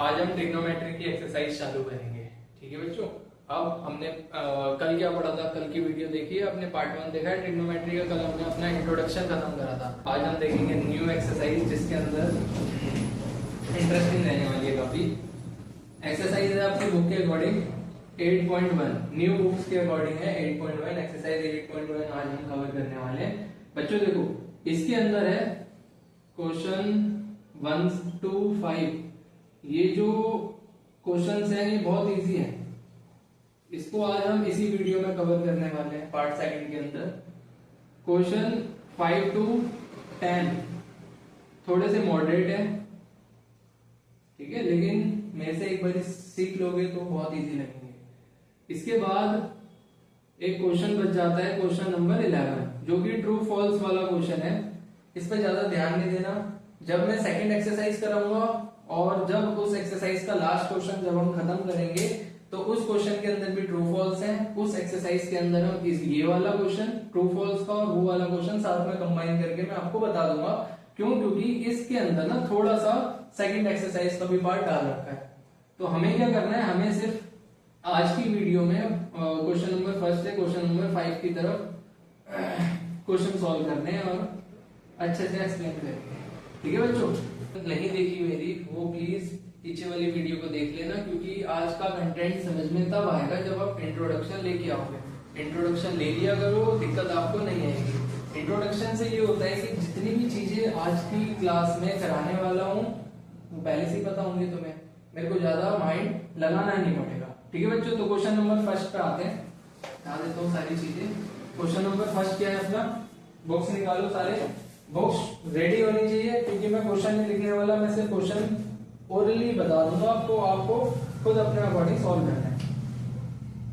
आज हम ट्रिग्नोमेट्री की एक्सरसाइज चालू करेंगे। ठीक है बच्चों, अब हमने कल क्या पढ़ा था, कल की वीडियो देखिए, अपने पार्ट 1 देखा है ट्रिग्नोमेट्री का। कल हमने अपना इंट्रोडक्शन खत्म करा था। आज हम देखेंगे न्यू एक्सरसाइज, जिसके अंदर इंटरेस्टिंग रहने वाली है काफी। एक्सरसाइज है आपकी बुक के अकॉर्डिंग 8.1, न्यू बुक्स के अकॉर्डिंग है 8.1। एक्सरसाइज 8.1 आज हम कवर करने वाले हैं। बच्चों देखो, इसके अंदर है क्वेश्चन 1 to 5। ये जो क्वेश्चंस हैं ये बहुत इजी है। इसको आज हम इसी वीडियो में कवर करने वाले हैं पार्ट 2 के अंदर। क्वेश्चन 5 to 10 थोड़े से मॉडरेट है, ठीक है, लेकिन मेरे से एक बार सीख लोगे तो बहुत इजी लगेंगे। इसके बाद एक क्वेश्चन बच जाता है, क्वेश्चन नंबर 11, जो कि ट्रू फॉल्स वाला क्वेश्चन है। इस पर ज्यादा ध्यान नहीं देना। जब मैं सेकंड एक्सरसाइज कराऊंगा और जब उस एक्सरसाइज का लास्ट क्वेश्चन जब हम खत्म करेंगे तो उस क्वेश्चन के अंदर भी ट्रू फॉल्स है। उस एक्सरसाइज के अंदर हम ये वाला क्वेश्चन ट्रू फॉल्स का और वो वाला क्वेश्चन साथ में कंबाइन करके मैं आपको बता दूंगा। क्यों? क्योंकि इसके अंदर ना थोड़ा सा सेकंड एक्सरसाइज का भी पार्ट डाल रखा है। तो हमें क्या करना है, हमें सिर्फ आज की वीडियो में क्वेश्चन नंबर 1 से क्वेश्चन नंबर 5 की तरफ क्वेश्चन सॉल्व करने हैं और अच्छे से एक्सप्लेन करेंगे। ठीक है बच्चों, नहीं देखी मेरी वो प्लीज पीछे वाली वीडियो को देख लेना, क्योंकि आज का कंटेंट समझ में तब आएगा जब आप इंट्रोडक्शन लेके आओगे। इंट्रोडक्शन ले लिया करो, दिक्कत आपको नहीं आएगी। इंट्रोडक्शन से ये होता है कि जितनी भी चीजें आज की क्लास में कराने वाला हूँ वो पहले से ही पता होंगे तुम्हें, मेरे को ज्यादा माइंड लगाना नहीं पड़ेगा। ठीक है बच्चों, तो क्वेश्चन नंबर 1 पे आते हैं। बता देता हूँ सारी चीजें। क्वेश्चन नंबर 1 क्या है अपना, बुक्स निकालो, सारे बुक्स रेडी होनी चाहिए, क्योंकि मैं क्वेश्चन नहीं लिखने वाला, मैं सिर्फ क्वेश्चन ओरली बता दूंगा आपको खुद अपने अकॉर्डिंग सॉल्व करना है।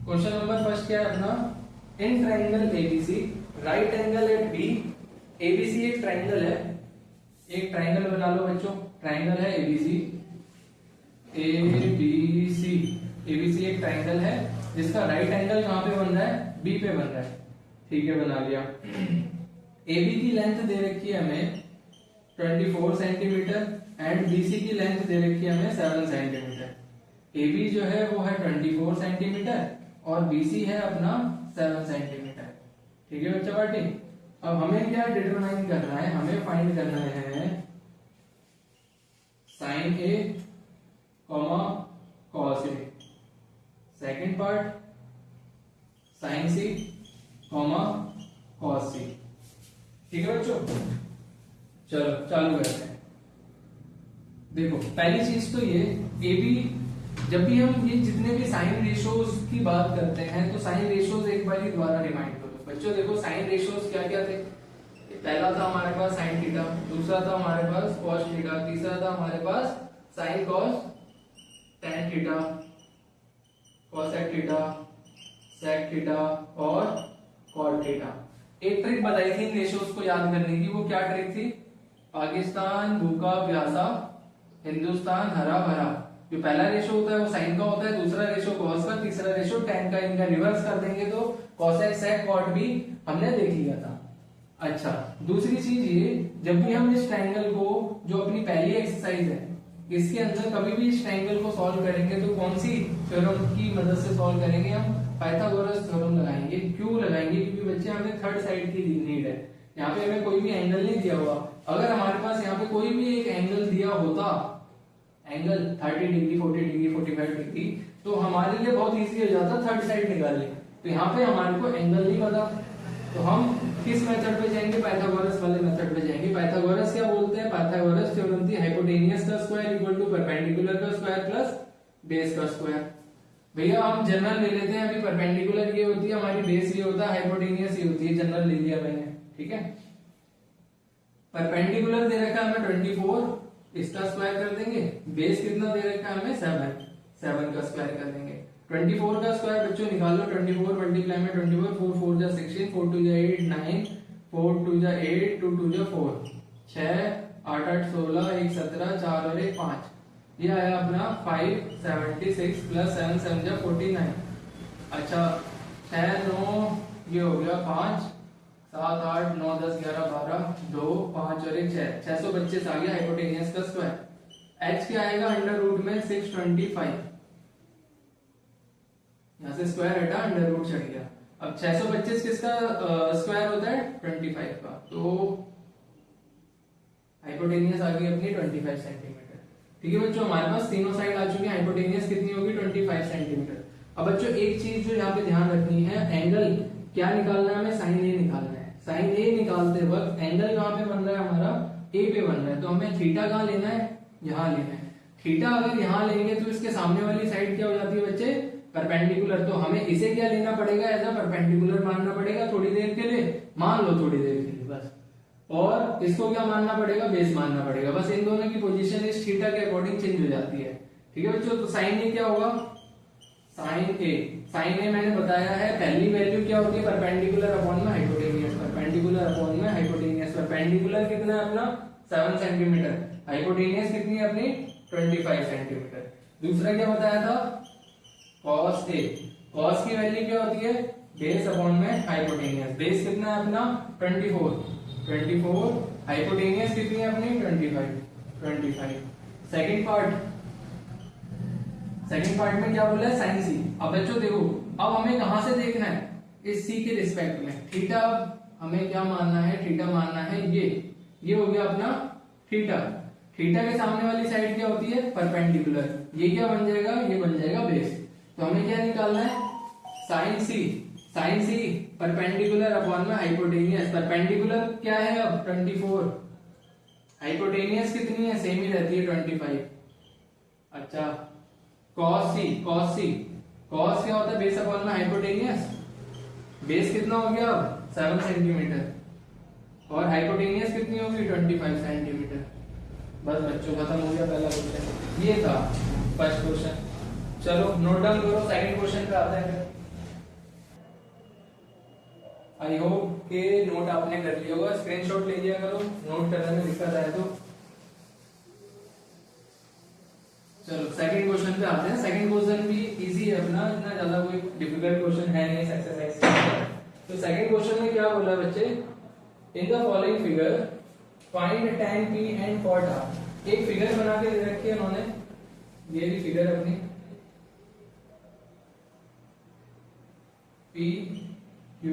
क्वेश्चन नंबर 1 क्या है अपना, in triangle ABC right angle at B. ABC एक ट्राइंगल है, एक ट्राइंगल बना लो बच्चों, ट्राइंगल है एबीसी। एबीसी एक ट्राइंगल है जिसका राइट एंगल कहां पे बन रहा है, बी पे बन रहा है। ठीक है, बना लिया। AB की लेंथ दे रखी है हमें 24 सेंटीमीटर एंड BC की लेंथ दे रखी है हमें 7 सेंटीमीटर। AB जो है वो है 24 सेंटीमीटर और BC है अपना 7 सेंटीमीटर। ठीक है बच्चा पार्टी, अब हमें क्या डिटरमाइन करना है, हमें फाइंड करना है sine A cos A। Second part sine C cos C। ठीक है बच्चों, चलो चालू करते हैं। देखो पहली चीज तो ये AB, जब भी हम ये जितने भी साइन रेशियोज की बात करते हैं तो साइन रेशियोज एक बार ही दोबारा रिमाइंड करो बच्चों। देखो साइन रेशियोज क्या क्या थे, पहला था हमारे पास साइन थीटा, दूसरा था हमारे पास कॉस थीटा, तीसरा था हमारे पास sine cos tan theta, cosec theta, sec theta और कॉट थीटा। एक ट्रिक बताई थी इन रेशियोज को याद करने की, वो क्या ट्रिक थी, पाकिस्तान भूखा प्यासा हिंदुस्तान हरा भरा। जो पहला रेशियो होता है वो साइन का होता है, दूसरा रेशियो कॉस का, तीसरा रेशियो टेन का। इनका रिवर्स कर देंगे तो कॉसेक सेक कॉट भी हमने देख लिया था। अच्छा, दूसरी चीज ये, जब भी हम इस ट्रायंगल को, जो अपनी पहली एक्सरसाइज है, इसके अंदर कभी भी इस ट्रायंगल को सॉल्व करेंगे तो कौन सी थ्योरम की मदद से सॉल्व करेंगे, हम पाइथागोरस थ्योरम लगाएंगे। क्यों लगाएंगे? क्योंकि बच्चे हमें थर्ड साइड की नीड है। यहाँ पे हमें कोई भी एंगल नहीं दिया हुआ। अगर हमारे पास यहाँ पे कोई भी एक एंगल दिया होता, एंगल 30 डिग्री 40 डिग्री 45 डिग्री, तो हमारे लिए बहुत इजी हो जाता थर्ड साइड निकालने। तो यहाँ पे हमारे को एंगल नहीं पता, तो हम किस मेथड पे जाएंगे, पाइथागोरस वाले मेथड पे जाएंगे। पाइथागोरस क्या बोलते हैं, पाइथागोरस थ्योरम थी हाइपोटेनियस का स्क्वायर इक्वल टू परपेंडिकुलर का स्क्वायर प्लस बेस का स्क्वायर। भैया हम जनरल ले लेते हैं, अभी परपेंडिकुलर ये होती है हमारी, बेस ये होता है, हाइपोटेनियस ये होती है, जनरल ले लिया मैंने। ठीक है, परपेंडिकुलर दे रखा है हमें 24, इसका स्क्वायर कर देंगे। बेस कितना दे रखा है हमें 7 का स्क्वायर कर देंगे। 24 का स्क्वायर बच्चों निकाल लो, 24 मल्टीप्लाई में 24, 4 4 जा 16, 4 2 जा 8 9, 4 2 जा 8, 2 2 जा 4, 6 8 8 16, 1 17, 4 और 1 5। ये आया अपना 576 प्लस 7 7 जा 49। अच्छा 6 9 ये हो गया 5 7 8 9 10 11 12 2 5 और 1 6, 625 आ गया हाइपोटेनियस का स्क्वायर। h क्या आएगा अंडर रूट में 625, यहां से स्क्वायर हटा अंडर रूट चढ़ गया। अब 625 किसका स्क्वायर होता है 25 का, तो हाइपोटेनियस आ गई अपनी 25 सेंटीमीटर। ठीक है बच्चों, हमारे पास तीनों साइड आ चुकी है, हाइपोटेनियस कितनी होगी 25 सेंटीमीटर। अब बच्चों एक चीज जो यहाँ पे ध्यान रखनी है, एंगल क्या निकालना है हमें, साइन ए निकालना है। साइन ए निकालते वक्त एंगल यहाँ पे बन रहा है हमारा ए पे बन रहा है, तो हमें थीटा कहाँ लेना है, यहाँ लेना है। थीटा अगर यहाँ लेंगे तो इसके सामने वाली साइड क्या हो जाती है बच्चे, परपेंडिकुलर। तो हमें इसे क्या लेना पड़ेगा, एज अ परपेंडिकुलर मानना पड़ेगा थोड़ी देर के लिए, मान लो थोड़ी देर के लिए बस। और इसको क्या मानना पड़ेगा, बेस मानना पड़ेगा बस। इन दोनों की पोजीशन इस थीटा के अकॉर्डिंग चेंज हो जाती है। ठीक है बच्चों, तो साइन ए क्या होगा, साइन ए, साइन ए मैंने बताया है पहली वैल्यू क्या होती है, परपेंडिकुलर अपॉन में हाइपोटेनियस, परपेंडिकुलर अपॉन में हाइपोटेनियस। परपेंडिकुलर कितना है अपना 7 सेंटीमीटर, हाइपोटेनियस कितनी है अपनी 25 सेंटीमीटर। दूसरा क्या बताया था, cos ए, cos की वैल्यू क्या होती है बेस अपॉन में हाइपोटेनियस। बेस कितना है अपना 24, हाइपोटेनियस कितनी है अपनी 25। सेकंड पार्ट में क्या बोला है साइन सी। अब बच्चों देखो, अब हमें कहां से देखना है, इस सी के रिस्पेक्ट में। थीटा हमें क्या मानना है, थीटा मानना है ये हो गया अपना थीटा। थीटा के सामने वाली साइड क्या होती है परपेंडिकुलर, ये क्या बन जाएगा, ये बन जाएगा बेस। तो हमें क्या निकालना है साइन सी परपेंडिकुलर अपॉन में हाइपोटेनियस। परपेंडिकुलर क्या है अब 24, हाइपोटेनियस कितनी है सेम ही रहती है 25। अच्छा cos क्या होता है बेस अपॉन में हाइपोटेनियस, बेस कितना हो गया अब 7 सेंटीमीटर और हाइपोटेनियस कितनी होगी 25 सेंटीमीटर। बस बच्चों खत्म हो गया पहला क्वेश्चन, ये था फर्स्ट क्वेश्चन। चलो नोट डाउन करो, सेकंड क्वेश्चन पे आते हैं। आई होप के नोट आपने कर लिया होगा, स्क्रीनशॉट ले लिया करो नोट करने में दिक्कत आए तो। चलो सेकंड क्वेश्चन पे आते हैं। सेकंड क्वेश्चन भी इजी है अपना, इतना ज्यादा कोई डिफिकल्ट क्वेश्चन है नहीं इस एक्सरसाइज। तो सेकंड क्वेश्चन में क्या बोला बच्चे, in the following figure find tan p and cot r। एक फिगर बना के दे रखी है उन्होंने, ये भी फिगर अपनी p q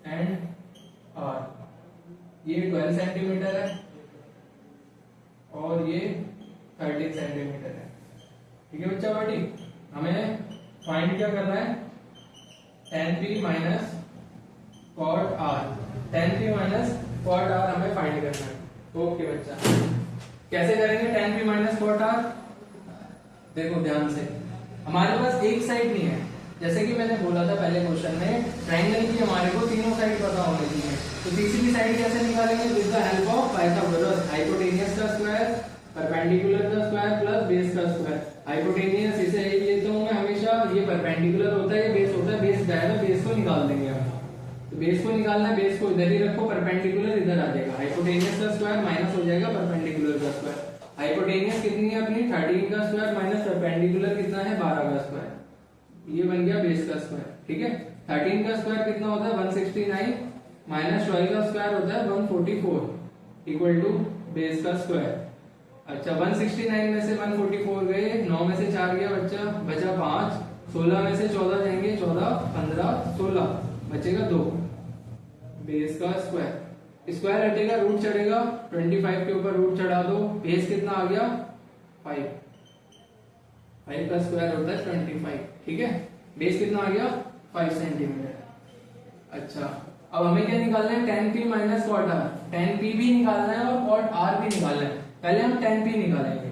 एंड r, ये 12 सेंटीमीटर है और ये 13 सेंटीमीटर है। ठीक है बच्चा बाटी, हमें फाइंड क्या करना है tan p minus cot r, tan p minus cot r हमें फाइंड करना है। ओके बच्चा, कैसे करेंगे tan p minus cot r, देखो ध्यान से, हमारे पास एक साइड नहीं है, जैसे कि मैंने बोला था पहले क्वेश्चन में ट्रायंगल की हमारे को तीनों साइड पता होनी चाहिए। तो तीसरी साइड कैसे निकालेंगे, with the help of Pythagoras, hypotenuse का स्क्वायर, परपेंडिकुलर का स्क्वायर प्लस बेस का स्क्वायर। हाइपोटेनियस इसे लेता हूं मैं हमेशा, ये परपेंडिकुलर होता है, ये बेस होता है, बेस जाएगा, बेस को निकाल देंगे हम। तो बेस को निकालना है, बेस को इधर ही रखो, परपेंडिकुलर इधर आ जाएगा, हाइपोटेनियस का स्क्वायर माइनस हो जाएगा परपेंडिकुलर का स्क्वायर। हाइपोटेनियस कितनी है अपनी 13 का स्क्वायर माइनस परपेंडिकुलर कितना है 12 का स्क्वायर, ये बन गया बेस का स्क्वायर। ठीक है, 13 का स्क्वायर कितना होता है 169 माइनस 12 का स्क्वायर होता है 144 इक्वल टू बेस का स्क्वायर। अच्छा 169 में से 144 गए, 9 में से 4 गया बच्चा, बचा 5, 16 में से 14 जाएंगे, 14 15 16 बचेगा 2, बेस का स्क्वायर। स्क्वायर हटेगा रूट चढ़ेगा, 25 के ऊपर रूट चढ़ा दो, बेस कितना आ गया 5 का स्क्वायर होता है 25। ठीक है, बेस कितना आ गया 5 सेंटीमीटर। अच्छा अब हमें क्या निकालना है tan p minus cot r, tan p भी निकालना है और cot r भी निकालना है। पहले हम tan p निकालेंगे,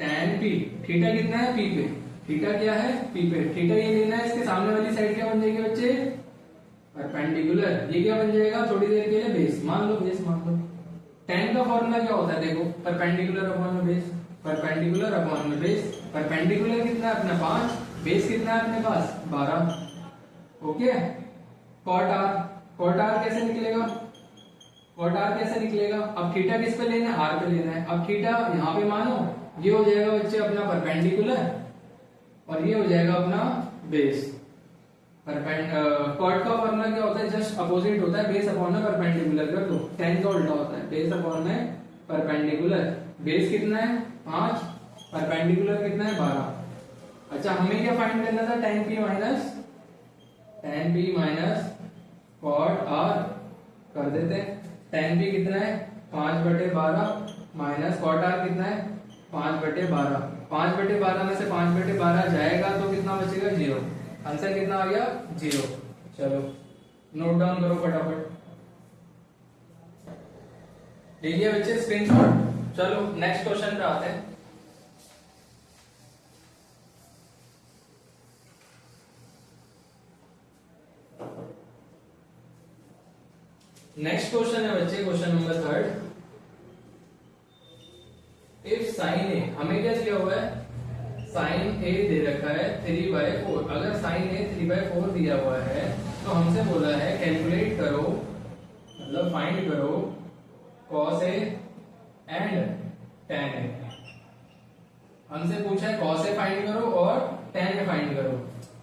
tan p, थीटा कितना है p पे, थीटा क्या है p पे, थीटा ये लेना है, इसके सामने वाली साइड क्या बन जाएगी बच्चे परपेंडिकुलर, ये क्या बन जाएगा थोड़ी देर के लिए बेस, मान लो बेस मान लो। tan का फॉर्मूला क्या होता है देखो, परपेंडिकुलर अपॉन में बेस, परपेंडिकुलर अपॉन में बेस। परपेंडिकुलर कितना है अपना 5, बेस कितना है अपने पास 12। ओके, cot r कैसे निकलेगा, cot r कैसे निकलेगा, अब थीटा किस पे लेना है r पे लेना है। अब थीटा यहाँ पे मानो, ये हो जाएगा बच्चे अपना परपेंडिकुलर और ये हो जाएगा अपना बेस। cot का फॉर्मूला क्या होता है, जस्ट अपोजिट होता है, बेस अपॉन में परपेंडिकुलर कर दो, tan का उल्टा होता है, बेस अपॉन में परपेंडिकुलर, बेस कितना है 5, परपेंडिकुलर कितना है 12। अच्छा हमें क्या फाइंड करना था, tan p minus cot r कर देते हैं। tan p कितना है 5/12 माइनस cot r कितना है 5/12। 5/12 में से 5/12 जाएगा तो कितना बचेगा 0। आंसर कितना आ गया 0। चलो नोट डाउन करो फटाफट, ले लिया बच्चे स्क्रीनशॉट। चलो नेक्स्ट क्वेश्चन पे आते हैं। नेक्स्ट क्वेश्चन है बच्चे क्वेश्चन नंबर 3। इफ साइन ए, हमें क्या दिया हुआ है साइन ए दे रखा है 3/4। अगर साइन ए 3/4 दिया हुआ है तो हमसे बोला है कैलकुलेट करो, मतलब फाइंड करो cos ए एंड tan ए। हमसे पूछा है cos ए फाइंड करो और tan ए फाइंड करो।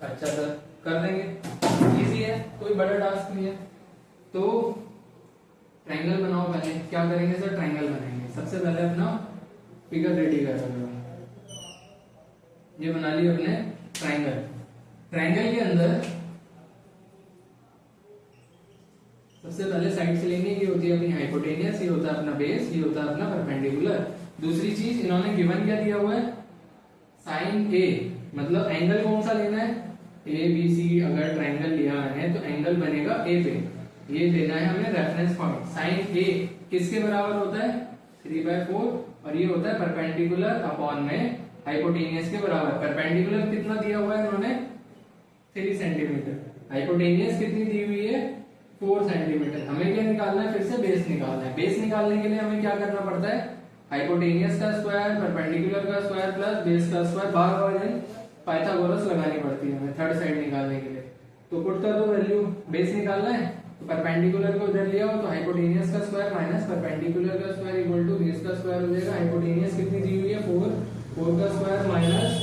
अच्छा सर कर देंगे, इजी है, कोई बड़ा टास्क नहीं है। तो ट्रायंगल बनाओ, पहले क्या करेंगे सर ट्रायंगल बनाएंगे। सबसे पहले अपना फिगर रेडी कर रहे हो, ये बना लिया अपने ट्रायंगल। ट्रायंगल के अंदर सबसे पहले साइड से लेंगे, ये होती है अपनी हाइपोटेनियस, ये होता है अपना बेस, ये होता है अपना परपेंडिकुलर। दूसरी चीज इन्होंने गिवन क्या दिया हुआ है साइन ए, मतलब एंगल कौन सा लेना है ए बी सी। अगर ट्रायंगल लिया है तो एंगल बनेगा ए पे, ये लेना है हमें रेफरेंस पॉइंट। साइन ए किसके बराबर होता है 3/4 और ये होता है परपेंडिकुलर अपॉन में हाइपोटेनियस के बराबर। परपेंडिकुलर कितना दिया हुआ है इन्होंने 3 सेंटीमीटर, हाइपोटेनियस कितनी दी हुई है 4 सेंटीमीटर। हमें क्या निकालना है, फिर से बेस निकालना है। बेस निकालने के लिए हमें क्या करना पड़ता है हाइपोटेनियस का स्क्वायर, परपेंडिकुलर का स्क्वायर प्लस बेस का स्क्वायर, भाग पाइथागोरस लगानी पड़ती है हमें थर्ड साइड निकालने के लिए। तो पुट कर दो वैल्यू, बेस निकालना है तो परपेंडिकुलर को इधर लिया हो तो हाइपोटेनियस का स्क्वायर माइनस परपेंडिकुलर का स्क्वायर इक्वल टू बेस का स्क्वायर हो जाएगा। हाइपोटेनियस कितनी दी हुई है 4 का स्क्वायर माइनस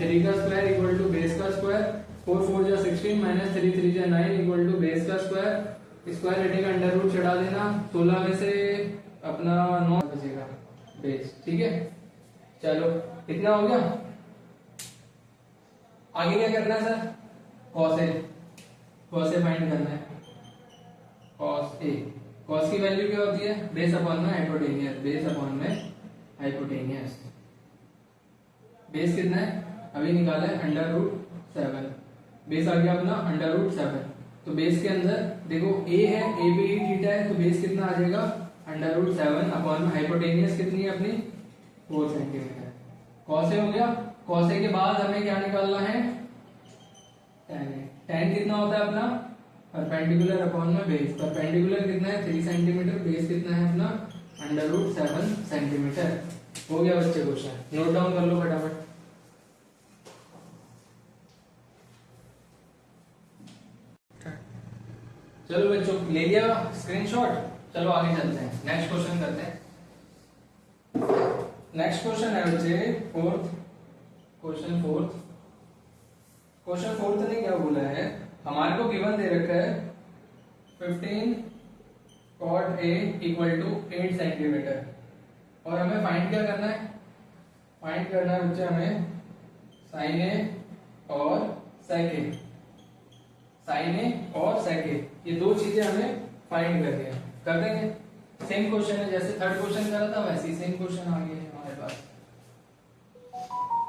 3 का स्क्वायर इक्वल टू बेस का स्क्वायर। 4 4 जा 16 माइनस 3 3 जा 9 इक्वल टू बेस का स्क्वायर। स्क्वायर हटे का अंडर रूट चढ़ा देना, 16 में से अपना 9 बचेगा बेस। ठीक है चलो इतना हो गया। आगे क्या करना है सर cos ए फाइंड करना है। cos की वैल्यू क्या होती है बेस अपॉन में हाइपोटेनियस, बेस अपॉन में हाइपोटेनियस। बेस कितना है अभी निकाला है √7, बेस आ गया अपना √7। तो बेस के अंदर देखो a है, a पे ही थीटा है, तो बेस कितना आ जाएगा √7 अपॉन में हाइपोटेनियस कितनी है अपनी 4 सेंटीमीटर। cos ए हो गया। cos ए के बाद हमें क्या निकालना है tan ए। tan कितना होता है अपना परपेंडिकुलर अपॉन में बेस। परपेंडिकुलर कितना है 3 सेंटीमीटर, बेस कितना है अपना √7 सेंटीमीटर। हो गया बच्चे क्वेश्चन, नोट डाउन कर लो फटाफट। चलो बच्चों ले लिया स्क्रीनशॉट, चलो आगे चलते हैं, नेक्स्ट क्वेश्चन करते हैं। नेक्स्ट क्वेश्चन है बच्चे क्वेश्चन फोर्थ ने क्या बोला है, हमारे को गिवन दे रखा है 15 cot A equal to 8 centimetre और हमें फाइंड क्या करना है, फाइंड करना है बच्चे हमें साइन A और सेक A। साइन ए और सेक ए, ये दो चीजें हमें फाइंड करनी है। कर देंगे, सेम क्वेश्चन है जैसे थर्ड क्वेश्चन करा था वैसे ही सेम क्वेश्चन आ गया है हमारे पास।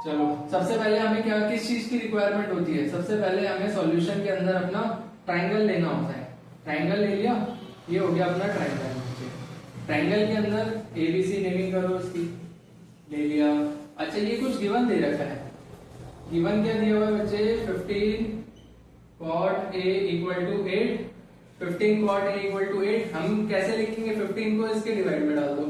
चलो सबसे पहले हमें क्या किस चीज की रिक्वायरमेंट होती है, सबसे पहले हमें सॉल्यूशन के अंदर अपना ट्राइंगल लेना होता है। ट्राइंगल ले लिया, ये हो गया अपना ट्राइंगल। ट्राइंगल के अंदर एबीसी नेमिंग करो उसकी, ले लिया। अच्छा ये कुछ गिवन दे रखा है, गिवन क्या दिया हुआ है बच्चे 15 cot A equal to 8, 15 cot A equal to 8। हम कैसे लिखेंगे 15 को इसके डिवाइड में डाल दो,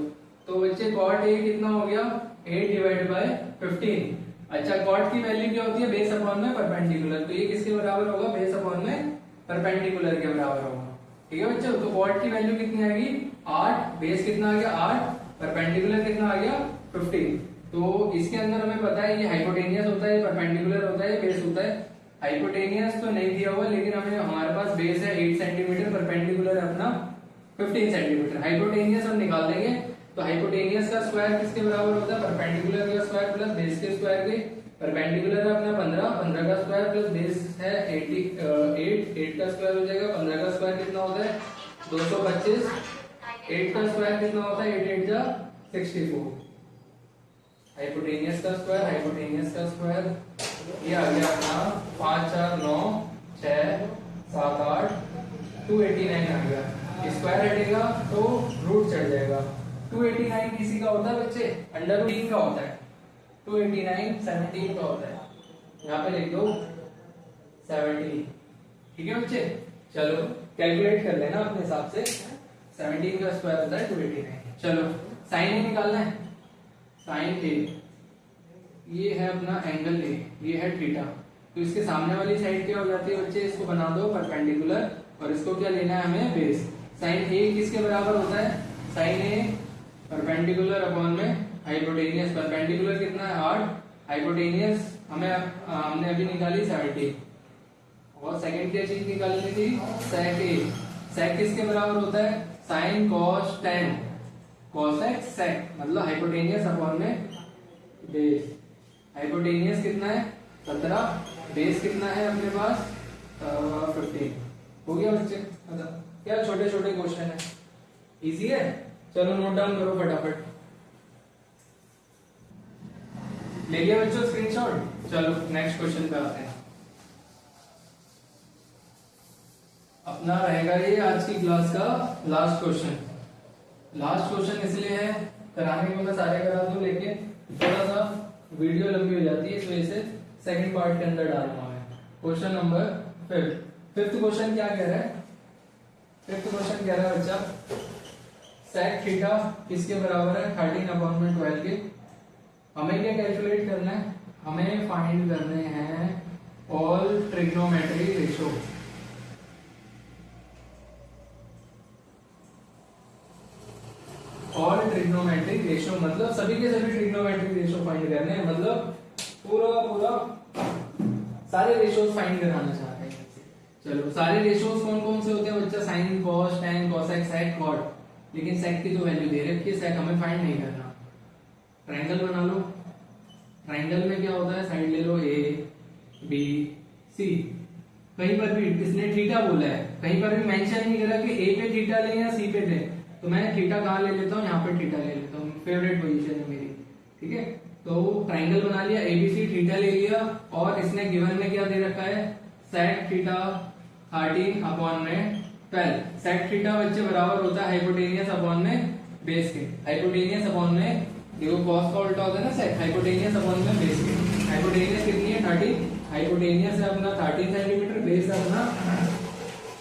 तो बच्चे cot A कितना हो गया 8 डिवाइड बाय 15। अच्छा cot की वैल्यू क्या होती है बेस अपॉन में परपेंडिकुलर, तो ये किसके बराबर होगा बेस अपॉन में परपेंडिकुलर के बराबर होगा। ठीक है बच्चों, तो cot की वैल्यू कितनी आएगी 8, बेस कितना आ गया 8, परपेंडिकुलर कितना आ गया 15। तो इसके अंदर हमें पता है ये हाइपोटेनियस होता है, परपेंडिकुलर होता है, बेस होता है। हाइपोटेनियस तो नहीं दिया हुआ लेकिन हमें हमारे पास बेस है 8 सेंटीमीटर, परपेंडिकुलर है अपना 15 सेंटीमीटर। हाइपोटेनियस हम निकाल देंगे, तो हाइपोटेनियस का स्क्वायर किसके बराबर होता है? परपेंडिकुलर का स्क्वायर प्लस बेस के स्क्वायर के। परपेंडिकुलर है अपना 15, 15 का स्क्वायर प्लस बेस है 8 का स्क्वायर हो जाएगा। 15 का स्क्वायर कितना होता है? 225। 8 का स्क्वायर कितना होता है? 8 8 जा 64। हाइपोटेनियस का स्क्वायर, हाइपोटेनियस का स्क्वायर ये आ गया अपना 5 4 9 6 7 8 289 आ गया। स्क्वायर हटेगा तो रूट चढ़ जाएगा। 289 किसी का होता है बच्चे? अंडर रूट 3 का होता है। 289 17 का होता है। यहाँ पे लिख दो 17। ठीक है बच्चे, चलो कैलकुलेट कर लेना अपने हिसाब से। 17 का स्क्वायर होता है 289। चलो साइन ए निकालना है। साइन ए ये है अपना एंगल ए, ये है थीटा। तो इसके सामने वाली साइड क्या हो जाती है बच्चे? इसको बना दो परपेंडिकुलर और इसको क्या लेना है हमें? बेस। साइन ए किसके बराबर होता है? साइन ए परपेंडिकुलर अपॉन में हाइपोटेनियस। परपेंडिकुलर कितना है? 8। हाइपोटेनियस हमने अभी निकाली 70। और सेकंड क्या चीज निकालनी थी? सेक ए। सेक किसके बराबर होता है? Sine cos tan cosec sec, मतलब हाइपोटेनियस अपॉन में बेस। हाइपोटेनियस कितना है? 17। बेस कितना है अपने पास? 15। हो गया बच्चे? मतलब क्या छोटे छोटे क्वेश्चन है, इजी है। चलो नोट डाउन करो फटाफट। ले लिया बच्चों स्क्रीनशॉट? चलो नेक्स्ट क्वेश्चन पे आते हैं। अपना रहेगा ये आज की क्लास का लास्ट क्वेश्चन। लास्ट क्वेश्चन इसलिए है, कराने को मैं सारे करा दूं लेकिन थोड़ा सा वीडियो लंबी हो जाती है, इस वजह से सेकंड पार्ट के अंदर डाल रहा हूं। Question number 5। फिफ्थ क्वेश्चन क्या कह रहा है? फिफ्थ क्वेश्चन कह रहा है बच्चा सेक थीटा किसके बराबर है? 13/12 के। हमें क्या कैलकुलेट करना है? हमें फाइंड करने हैं all trigonometry ratio. All trigonometric ratio मतलब सभी के सभी ट्रिग्नोमेट्रिक रेशियो फाइंड करने हैं, मतलब पूरा सारे रेशियोज फाइंड कराना चाहते हैं। चलो सारे रेशियोज कौन कौन से होते हैं बच्चा? Sine cos tan cosec sec cot. लेकिन सेक की तो वैल्यू दे रखी है, सेक हमें फाइंड नहीं करना। ट्रायंगल बना लो। ट्रायंगल में क्या होता है? साइड ले लो ए बी सी। कहीं पर भी इसने थीटा बोला है, कहीं पर भी मेंशन नहीं करा कि ए पे थीटा ले या सी पे ले, तो मैं थीटा कहाँ ले लेता हूँ? यहाँ पे थीटा ले लेता हूँ, फेवरेट पोजीशन है मेरी। ठीक है, तो ट्रायंगल बना लिया, एबीसी थीटा ले लिया और इसने गिवन में क्या दे रखा है? Sec theta 13/12। सेक थीटा बच्चे बराबर होता है हाइपोटेनियस अपॉन में बेस के। हाइपोटेनियस अपॉन में देखो कॉस का उल्टा होता है ना सेक, हाइपोटेनियस अपॉन में बेस के। हाइपोटेनियस कितनी है? 30। हाइपोटेनियस है अपना 13 सेंटीमीटर, बेस है अपना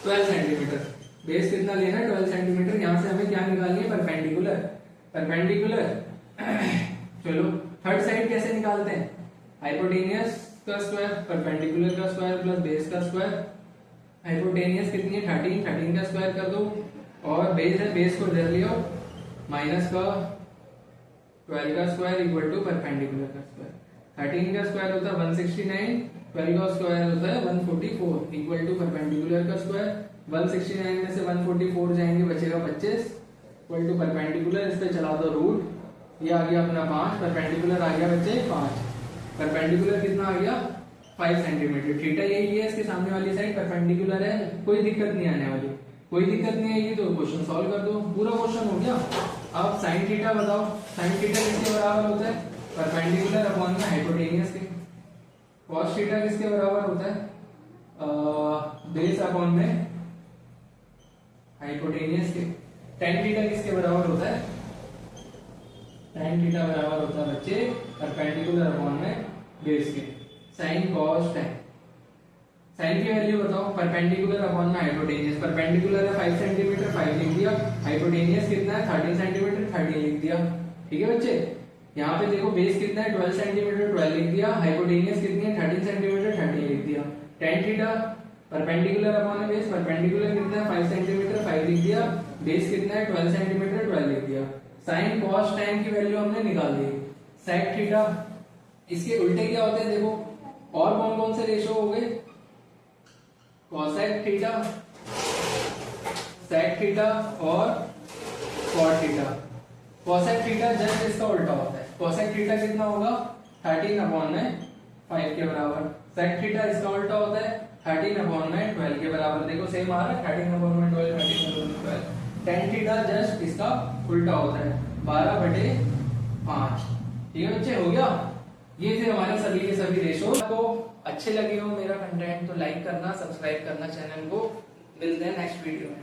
12 सेंटीमीटर। बेस कितना लेना है? 12 सेंटीमीटर। यहाँ से हमें क्या निकालनी है? परपेंडिकुलर। परपेंडिकुलर चलो थर्ड साइड कैसे निकालते हैं? हाइपोटेनियस का स्क्वायर, परपेंडिकुलर का स्क्वायर प्लस बेस का स्क्वायर। हाइपोटेनियस कितनी है? 13। 13 का स्क्वायर कर दो और बेस है, बेस को इधर लियो, माइनस का 12 का स्क्वायर इक्वल टू परपेंडिकुलर का स्क्वायर। 13 का स्क्वायर होता है 169, 12 का स्क्वायर होता है 144 इक्वल टू परपेंडिकुलर का स्क्वायर। 169 में से 144 जाएंगे, बचेगा 25 इक्वल टू परपेंडिकुलर, इस पे चला दो रूट, ये आ गया अपना 5। परपेंडिकुलर आ गया बच्चे 5। परपेंडिकुलर कितना आ गया? 5 सेंटीमीटर। थीटा यही है, इसके सामने वाली साइड परपेंडिकुलर है, कोई दिक्कत नहीं आने वाली। कोई दिक्कत नहीं आएगी तो क्वेश्चन सॉल्व कर दो, पूरा क्वेश्चन हो गया। अब साइन थीटा बताओ, साइन थीटा किसके बराबर होता है? परपेंडिकुलर अपॉन में हाइपोटेनियस के। कॉस थीटा किसके बराबर होता है? बेस अपॉन में हाइपोटेनियस के। टेन थीटा किसके बराबर होता है? टेन थीटा बराबर होता है बच्चे परपेंडिकुलर अपॉन में बेस के। Sign cos ten. साइन की वैल्यू बताओ, परपेंडिकुलर अपॉन में हाइपोटेनियस। परपेंडिकुलर है 5 सेंटीमीटर, 5 लिख दिया। हाइपोटेनियस कितना है? 13 सेंटीमीटर, 13 लिख दिया। ठीक है बच्चे, यहाँ पे देखो बेस कितना है? 12 सेंटीमीटर, 12 लिख दिया। हाइपोटेनियस कितनी है? 13 सेंटीमीटर, 13 लिख दिया। टेन थीटा परपेंडिकुलर अपॉन में बेस, परपेंडिकुलर कितना है? 5 सेंटीमीटर, 5 लिख दिया। बेस कितना है? 12 सेंटीमीटर, 12 लिख दिया। साइन कॉस टेन की वैल्यू हमने निकाल दी। सेक थीटा, इसके उल्टे क्या होते हैं देखो, और कौन कौन से रेशो हो गए? कॉसेक थीटा, सेक थीटा और cot theta. Cosec theta just इसका उल्टा होता है। कोसेक थीटा कितना होगा 13/5 के बराबर। सेक थीटा इसका उल्टा होता है 13/12 के बराबर। देखो सेम आ रहा है 13/12 13/12। टेन थीटा जस्ट इसका उल्टा होता है 12/5। ठीक है बच्चे, हो गया। ये थे हमारे सभी के सभी रेशो। आपको अच्छे लगे हो मेरा कंटेंट तो लाइक करना, सब्सक्राइब करना चैनल को। मिलते हैं नेक्स्ट वीडियो में।